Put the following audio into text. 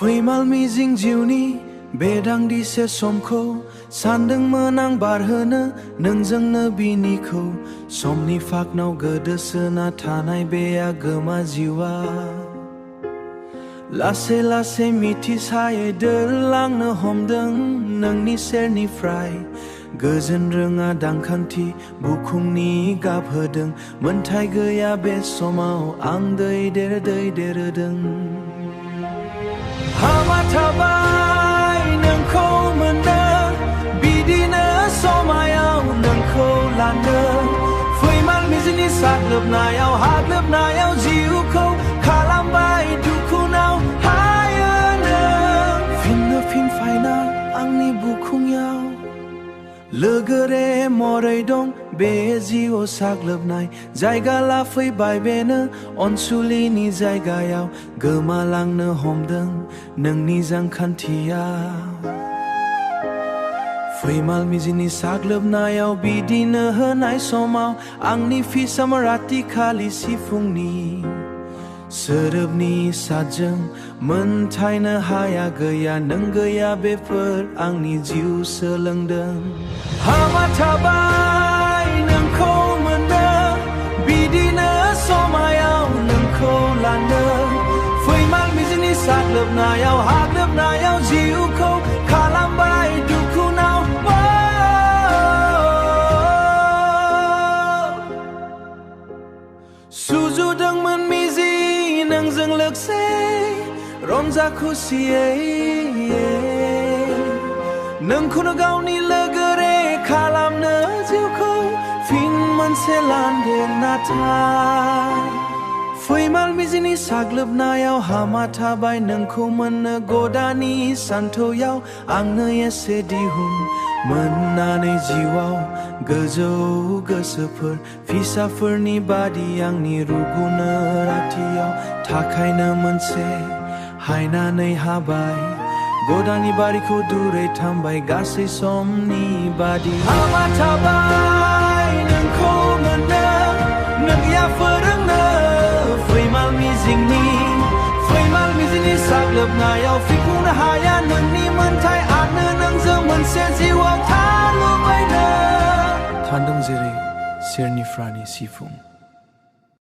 फैमाल मिजिं जिउनि बे दांदिसे समखौ सानदोंमोन आं बारहोनो नोंजोंनो बिनिखौ समनि फाखनाव गोदोसोना थानाय बे आगोमा जिउआ लासै लासै मिथिसायै दोरलांनो हमदों नोंनि सेरनिफ्राय गोजोन रोङा दांखांथि बुखुंनि गाबहोदों मोनथाय गैया बे समाव आं दैदेरोदों हामा थाबाय नोंखौ मोननो बिदिनो समायाव नोंखौ लानो फैमाल मिजिंनि साग्लोबनायाव हाग्लोबनायाव जिउखौ खालामबाय दुखुनाव हायो नों फिनफायना आंनि बुखुंयाव लोगोरे मरै दं बे जिउआव साग्लोबनाय जायगा लाफैबाय बेनो अनसुलिनि जायगायाव गोमालांनो हमदों नोंनि जांखान्थिया फैमाल मिजिंनि साग्लोबनायाव बिदिनो होनाय समाव आंनि फिसामराथि खालि सिफुंनि सोदोबनि साजों मोनथायनो हाया गैया नों गैया बेफोर आंनि जिउ सोलोंदों हामा थाबाय नोंखौ मोननो बिदिनो समायाव नोंखौ लानो फैमाल मिजिंनि साग्लोबनायाव हाग्लोबनायाव जिउखौ खालामबाय दुखुनाव सुजुदोंमोन मिजिं नोंजों लोगोसे रंजा खुसियै नोंखौनो गावनि लोगोरे खालामनो जिउखौ फिन मोनसे लांदों नाथाय फैमाल मिजिंनि साग्लोबनायाव हामा थाबाय नोंखौ मोननो गदानि सान्थौयाव आंनो एसे दिहुन मोननानै जिउआव गोजौ गोसोफोर फिसाफोरनि बादि आंनि रुगुनो राथियाव थाखायनो मोनसे हायनानै हाबाय गदानि बारिखौ दुरै थांबाय गासै समनि बादि हामा थाबाय नोंखौ मोननो नों गैया फोरोंनो फैमाल मिजिंनि साग्लोबनायाव फिनखुंनो हाया नोंनि मोनथाय आंनो नोंजों मोनसे जिउआव थालुबायनो थांदों जेरै सेरनिफ्रानि सिफुं